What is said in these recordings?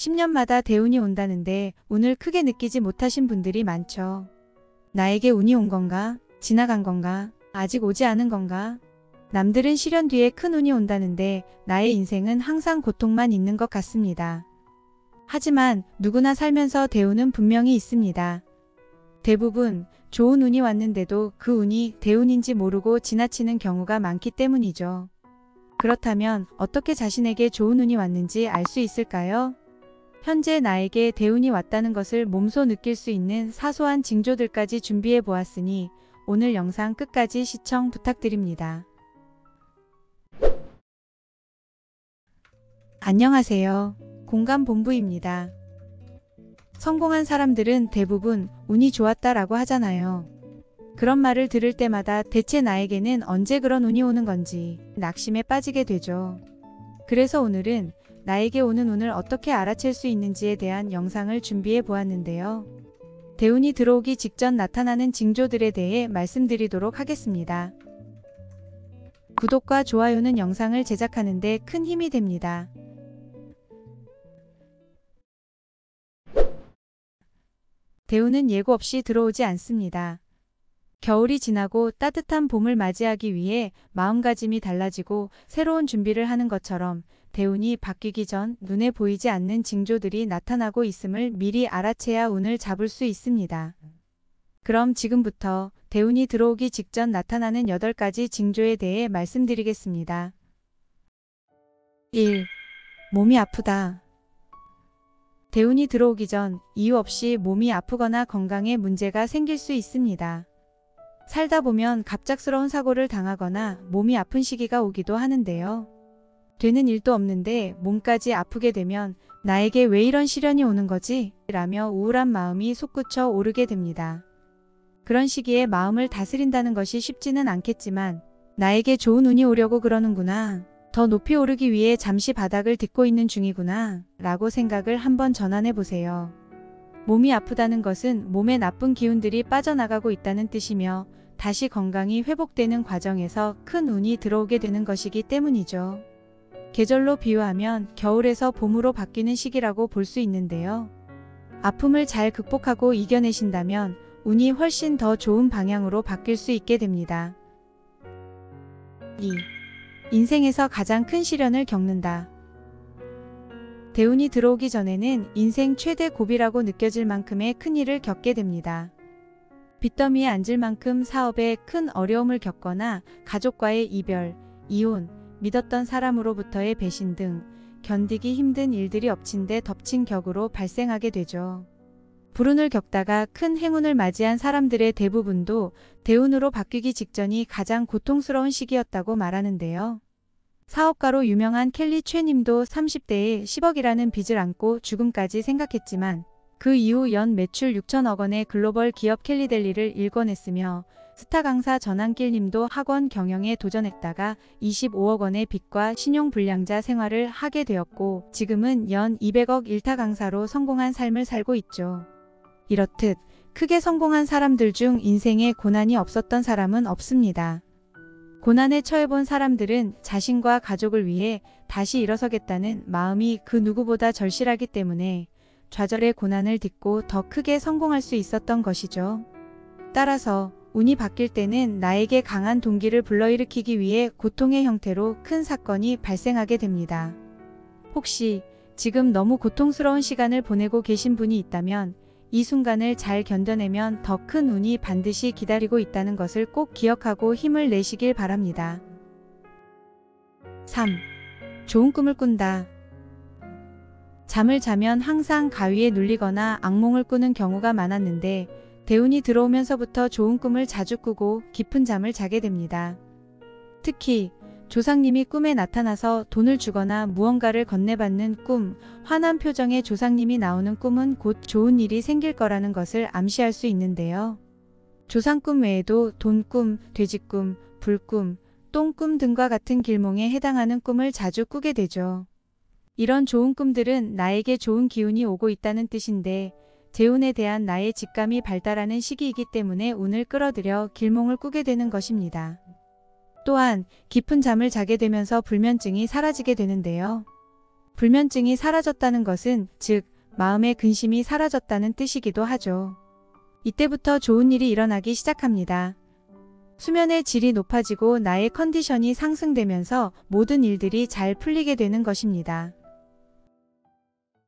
10년마다 대운이 온다는데 운을 크게 느끼지 못하신 분들이 많죠. 나에게 운이 온 건가? 지나간 건가? 아직 오지 않은 건가? 남들은 실현 뒤에 큰 운이 온다는데 나의 인생은 항상 고통만 있는 것 같습니다. 하지만 누구나 살면서 대운은 분명히 있습니다. 대부분 좋은 운이 왔는데도 그 운이 대운인지 모르고 지나치는 경우가 많기 때문이죠. 그렇다면 어떻게 자신에게 좋은 운이 왔는지 알 수 있을까요? 현재 나에게 대운이 왔다는 것을 몸소 느낄 수 있는 사소한 징조들까지 준비해 보았으니 오늘 영상 끝까지 시청 부탁드립니다. 안녕하세요. 공감본부입니다. 성공한 사람들은 대부분 운이 좋았다라고 하잖아요. 그런 말을 들을 때마다 대체 나에게는 언제 그런 운이 오는 건지 낙심에 빠지게 되죠. 그래서 오늘은 나에게 오는 운을 어떻게 알아챌 수 있는지에 대한 영상을 준비해 보았는데요. 대운이 들어오기 직전 나타나는 징조들에 대해 말씀드리도록 하겠습니다. 구독과 좋아요는 영상을 제작하는 데 큰 힘이 됩니다. 대운은 예고 없이 들어오지 않습니다. 겨울이 지나고 따뜻한 봄을 맞이하기 위해 마음가짐이 달라지고 새로운 준비를 하는 것처럼 대운이 바뀌기 전 눈에 보이지 않는 징조들이 나타나고 있음을 미리 알아채야 운을 잡을 수 있습니다. 그럼 지금부터 대운이 들어오기 직전 나타나는 8가지 징조에 대해 말씀드리겠습니다. 1. 몸이 아프다. 대운이 들어오기 전 이유 없이 몸이 아프거나 건강에 문제가 생길 수 있습니다. 살다 보면 갑작스러운 사고를 당하거나 몸이 아픈 시기가 오기도 하는데요. 되는 일도 없는데 몸까지 아프게 되면 나에게 왜 이런 시련이 오는 거지? 라며 우울한 마음이 솟구쳐 오르게 됩니다. 그런 시기에 마음을 다스린다는 것이 쉽지는 않겠지만 나에게 좋은 운이 오려고 그러는구나. 더 높이 오르기 위해 잠시 바닥을 딛고 있는 중이구나 라고 생각을 한번 전환해 보세요. 몸이 아프다는 것은 몸에 나쁜 기운들이 빠져나가고 있다는 뜻이며 다시 건강이 회복되는 과정에서 큰 운이 들어오게 되는 것이기 때문이죠. 계절로 비유하면 겨울에서 봄으로 바뀌는 시기라고 볼 수 있는데요. 아픔을 잘 극복하고 이겨내신다면 운이 훨씬 더 좋은 방향으로 바뀔 수 있게 됩니다. 2. 인생에서 가장 큰 시련을 겪는다. 대운이 들어오기 전에는 인생 최대 고비라고 느껴질 만큼의 큰 일을 겪게 됩니다. 빚더미에 앉을 만큼 사업에 큰 어려움을 겪거나 가족과의 이별, 이혼, 믿었던 사람으로부터의 배신 등 견디기 힘든 일들이 엎친 데 덮친 격으로 발생하게 되죠. 불운을 겪다가 큰 행운을 맞이한 사람들의 대부분도 대운으로 바뀌기 직전이 가장 고통스러운 시기였다고 말하는데요. 사업가로 유명한 켈리 최님도 30대에 10억이라는 빚을 안고 죽음까지 생각했지만 그 이후 연 매출 6천억 원의 글로벌 기업 켈리델리를 일궈냈으며 스타 강사 전한길 님도 학원 경영에 도전했다가 25억 원의 빚과 신용불량자 생활을 하게 되었고 지금은 연 200억 일타 강사로 성공한 삶을 살고 있죠. 이렇듯 크게 성공한 사람들 중 인생에 고난이 없었던 사람은 없습니다. 고난에 처해본 사람들은 자신과 가족을 위해 다시 일어서겠다는 마음이 그 누구보다 절실하기 때문에 좌절의 고난을 딛고 더 크게 성공할 수 있었던 것이죠. 따라서 운이 바뀔 때는 나에게 강한 동기를 불러일으키기 위해 고통의 형태로 큰 사건이 발생하게 됩니다. 혹시 지금 너무 고통스러운 시간을 보내고 계신 분이 있다면 이 순간을 잘 견뎌내면 더 큰 운이 반드시 기다리고 있다는 것을 꼭 기억하고 힘을 내시길 바랍니다. 3. 좋은 꿈을 꾼다. 잠을 자면 항상 가위에 눌리거나 악몽을 꾸는 경우가 많았는데 대운이 들어오면서부터 좋은 꿈을 자주 꾸고 깊은 잠을 자게 됩니다. 특히 조상님이 꿈에 나타나서 돈을 주거나 무언가를 건네받는 꿈, 환한 표정의 조상님이 나오는 꿈은 곧 좋은 일이 생길 거라는 것을 암시할 수 있는데요. 조상꿈 외에도 돈꿈, 돼지꿈, 불꿈, 똥꿈 등과 같은 길몽에 해당하는 꿈을 자주 꾸게 되죠. 이런 좋은 꿈들은 나에게 좋은 기운이 오고 있다는 뜻인데 재운에 대한 나의 직감이 발달하는 시기이기 때문에 운을 끌어들여 길몽을 꾸게 되는 것입니다. 또한 깊은 잠을 자게 되면서 불면증이 사라지게 되는데요. 불면증이 사라졌다는 것은 즉 마음의 근심이 사라졌다는 뜻이기도 하죠. 이때부터 좋은 일이 일어나기 시작합니다. 수면의 질이 높아지고 나의 컨디션이 상승되면서 모든 일들이 잘 풀리게 되는 것입니다.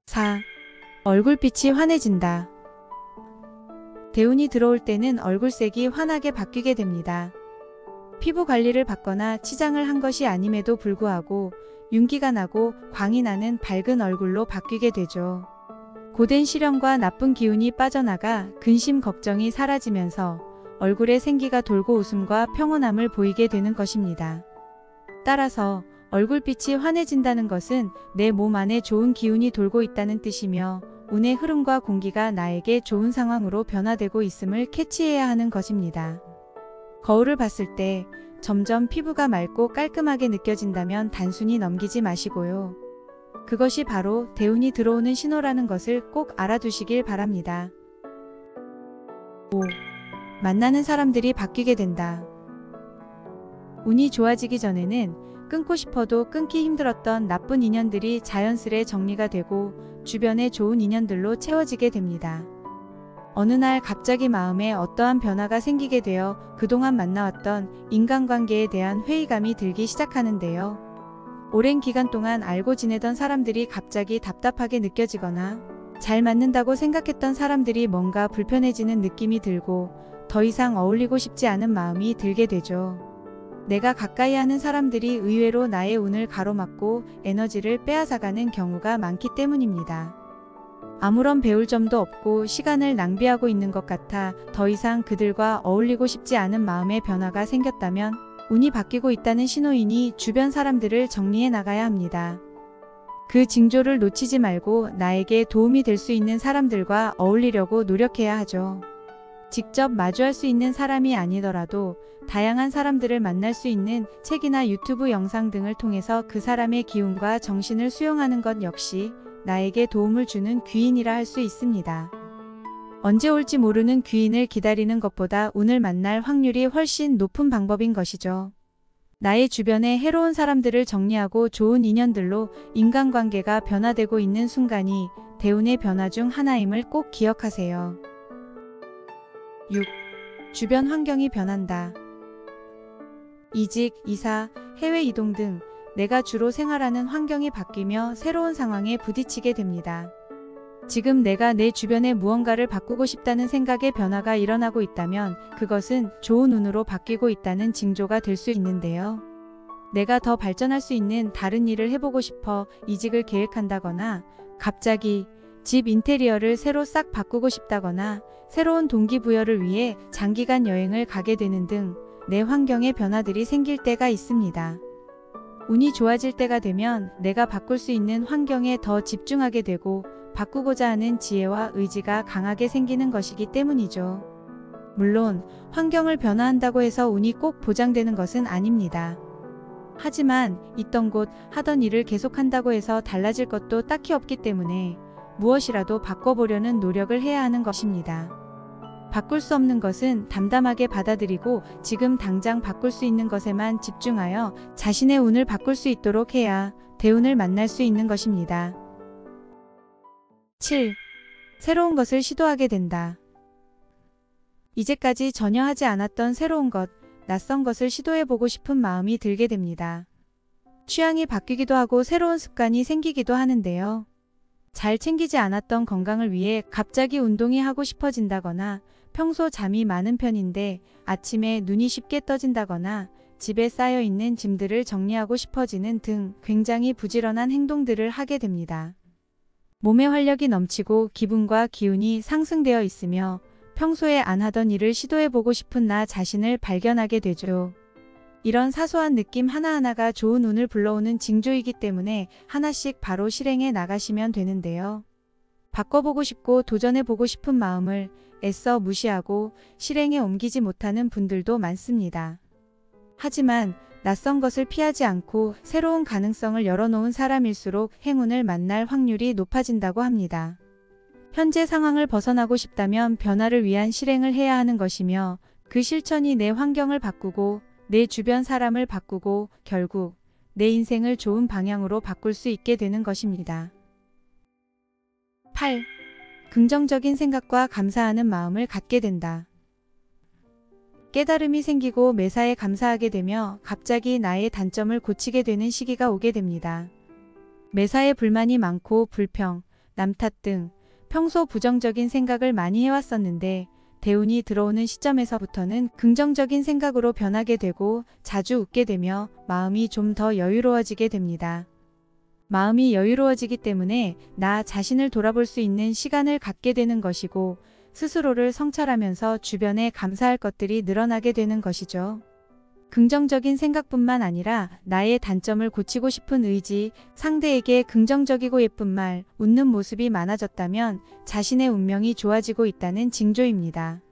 4. 얼굴빛이 환해진다. 대운이 들어올 때는 얼굴색이 환하게 바뀌게 됩니다. 피부 관리를 받거나 치장을 한 것이 아님에도 불구하고 윤기가 나고 광이 나는 밝은 얼굴로 바뀌게 되죠. 고된 시련과 나쁜 기운이 빠져나가 근심 걱정이 사라지면서 얼굴에 생기가 돌고 웃음과 평온함을 보이게 되는 것입니다. 따라서 얼굴빛이 환해진다는 것은 내 몸 안에 좋은 기운이 돌고 있다는 뜻이며 운의 흐름과 공기가 나에게 좋은 상황으로 변화되고 있음을 캐치해야 하는 것입니다. 거울을 봤을 때 점점 피부가 맑고 깔끔하게 느껴진다면 단순히 넘기지 마시고요. 그것이 바로 대운이 들어오는 신호라는 것을 꼭 알아두시길 바랍니다. 5. 만나는 사람들이 바뀌게 된다. 운이 좋아지기 전에는 끊고 싶어도 끊기 힘들었던 나쁜 인연들이 자연스레 정리가 되고 주변에 좋은 인연들로 채워지게 됩니다. 어느 날 갑자기 마음에 어떠한 변화가 생기게 되어 그동안 만나왔던 인간관계에 대한 회의감이 들기 시작하는데요. 오랜 기간 동안 알고 지내던 사람들이 갑자기 답답하게 느껴지거나 잘 맞는다고 생각했던 사람들이 뭔가 불편해지는 느낌이 들고 더 이상 어울리고 싶지 않은 마음이 들게 되죠. 내가 가까이 하는 사람들이 의외로 나의 운을 가로막고 에너지를 빼앗아가는 경우가 많기 때문입니다. 아무런 배울 점도 없고 시간을 낭비하고 있는 것 같아 더 이상 그들과 어울리고 싶지 않은 마음의 변화가 생겼다면 운이 바뀌고 있다는 신호이니 주변 사람들을 정리해 나가야 합니다. 그 징조를 놓치지 말고 나에게 도움이 될 수 있는 사람들과 어울리려고 노력해야 하죠. 직접 마주할 수 있는 사람이 아니더라도 다양한 사람들을 만날 수 있는 책이나 유튜브 영상 등을 통해서 그 사람의 기운과 정신을 수용하는 것 역시 나에게 도움을 주는 귀인이라 할 수 있습니다. 언제 올지 모르는 귀인을 기다리는 것보다 운을 만날 확률이 훨씬 높은 방법인 것이죠. 나의 주변에 해로운 사람들을 정리하고 좋은 인연들로 인간관계가 변화되고 있는 순간이 대운의 변화 중 하나임을 꼭 기억하세요. 6. 주변 환경이 변한다. 이직, 이사, 해외 이동 등 내가 주로 생활하는 환경이 바뀌며 새로운 상황에 부딪히게 됩니다. 지금 내가 내 주변에 무언가를 바꾸고 싶다는 생각의 변화가 일어나고 있다면 그것은 좋은 운으로 바뀌고 있다는 징조가 될 수 있는데요. 내가 더 발전할 수 있는 다른 일을 해보고 싶어 이직을 계획한다거나 갑자기 집 인테리어를 새로 싹 바꾸고 싶다거나 새로운 동기부여를 위해 장기간 여행을 가게 되는 등 내 환경에 변화들이 생길 때가 있습니다. 운이 좋아질 때가 되면 내가 바꿀 수 있는 환경에 더 집중하게 되고 바꾸고자 하는 지혜와 의지가 강하게 생기는 것이기 때문이죠. 물론 환경을 변화한다고 해서 운이 꼭 보장되는 것은 아닙니다. 하지만 있던 곳 하던 일을 계속한다고 해서 달라질 것도 딱히 없기 때문에 무엇이라도 바꿔보려는 노력을 해야 하는 것입니다. 바꿀 수 없는 것은 담담하게 받아들이고 지금 당장 바꿀 수 있는 것에만 집중하여 자신의 운을 바꿀 수 있도록 해야 대운을 만날 수 있는 것입니다. 7. 새로운 것을 시도하게 된다. 이제까지 전혀 하지 않았던 새로운 것, 낯선 것을 시도해보고 싶은 마음이 들게 됩니다. 취향이 바뀌기도 하고 새로운 습관이 생기기도 하는데요. 잘 챙기지 않았던 건강을 위해 갑자기 운동이 하고 싶어진다거나 평소 잠이 많은 편인데 아침에 눈이 쉽게 떠진다거나 집에 쌓여있는 짐들을 정리하고 싶어지는 등 굉장히 부지런한 행동들을 하게 됩니다. 몸에 활력이 넘치고 기분과 기운이 상승되어 있으며 평소에 안 하던 일을 시도해보고 싶은 나 자신을 발견하게 되죠. 이런 사소한 느낌 하나하나가 좋은 운을 불러오는 징조이기 때문에 하나씩 바로 실행해 나가시면 되는데요. 바꿔보고 싶고 도전해보고 싶은 마음을 애써 무시하고 실행에 옮기지 못하는 분들도 많습니다. 하지만 낯선 것을 피하지 않고 새로운 가능성을 열어놓은 사람일수록 행운을 만날 확률이 높아진다고 합니다. 현재 상황을 벗어나고 싶다면 변화를 위한 실행을 해야 하는 것이며 그 실천이 내 환경을 바꾸고 내 주변 사람을 바꾸고 결국 내 인생을 좋은 방향으로 바꿀 수 있게 되는 것입니다. 8. 긍정적인 생각과 감사하는 마음을 갖게 된다. 깨달음이 생기고 매사에 감사하게 되며 갑자기 나의 단점을 고치게 되는 시기가 오게 됩니다. 매사에 불만이 많고 불평, 남 탓 등 평소 부정적인 생각을 많이 해왔었는데 대운이 들어오는 시점에서부터는 긍정적인 생각으로 변하게 되고 자주 웃게 되며 마음이 좀 더 여유로워지게 됩니다. 마음이 여유로워지기 때문에 나 자신을 돌아볼 수 있는 시간을 갖게 되는 것이고 스스로를 성찰하면서 주변에 감사할 것들이 늘어나게 되는 것이죠. 긍정적인 생각뿐만 아니라 나의 단점을 고치고 싶은 의지, 상대에게 긍정적이고 예쁜 말, 웃는 모습이 많아졌다면 자신의 운명이 좋아지고 있다는 징조입니다.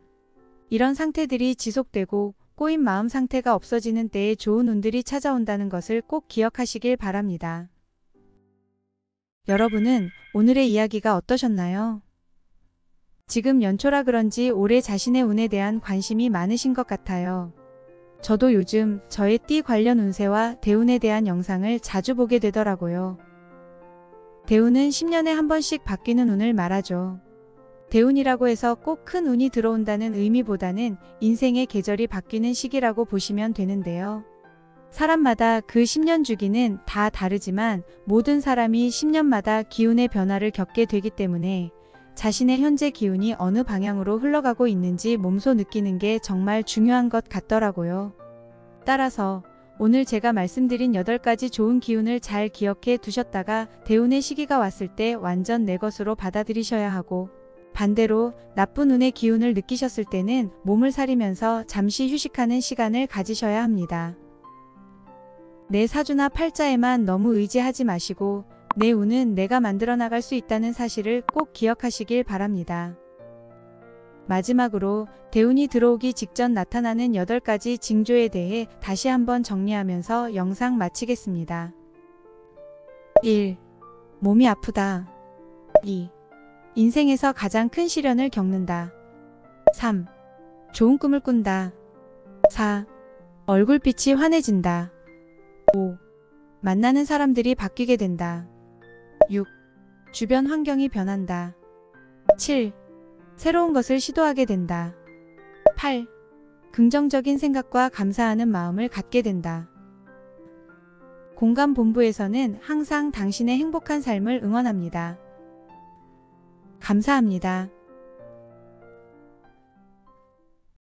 이런 상태들이 지속되고 꼬인 마음 상태가 없어지는 때에 좋은 운들이 찾아온다는 것을 꼭 기억하시길 바랍니다. 여러분은 오늘의 이야기가 어떠셨나요? 지금 연초라 그런지 올해 자신의 운에 대한 관심이 많으신 것 같아요. 저도 요즘 저의 띠 관련 운세와 대운에 대한 영상을 자주 보게 되더라고요. 대운은 10년에 한 번씩 바뀌는 운을 말하죠. 대운이라고 해서 꼭 큰 운이 들어온다는 의미보다는 인생의 계절이 바뀌는 시기라고 보시면 되는데요. 사람마다 그 10년 주기는 다 다르지만 모든 사람이 10년마다 기운의 변화를 겪게 되기 때문에 자신의 현재 기운이 어느 방향으로 흘러가고 있는지 몸소 느끼는 게 정말 중요한 것 같더라고요. 따라서 오늘 제가 말씀드린 8가지 좋은 기운을 잘 기억해 두셨다가 대운의 시기가 왔을 때 완전 내 것으로 받아들이셔야 하고 반대로 나쁜 운의 기운을 느끼셨을 때는 몸을 사리면서 잠시 휴식하는 시간을 가지셔야 합니다. 내 사주나 팔자에만 너무 의지하지 마시고 내 운은 내가 만들어 나갈 수 있다는 사실을 꼭 기억하시길 바랍니다. 마지막으로 대운이 들어오기 직전 나타나는 8가지 징조에 대해 다시 한번 정리하면서 영상 마치겠습니다. 1. 몸이 아프다. 2. 인생에서 가장 큰 시련을 겪는다. 3. 좋은 꿈을 꾼다. 4. 얼굴빛이 환해진다. 5. 만나는 사람들이 바뀌게 된다. 6. 주변 환경이 변한다. 7. 새로운 것을 시도하게 된다. 8. 긍정적인 생각과 감사하는 마음을 갖게 된다. 공감본부에서는 항상 당신의 행복한 삶을 응원합니다. 감사합니다.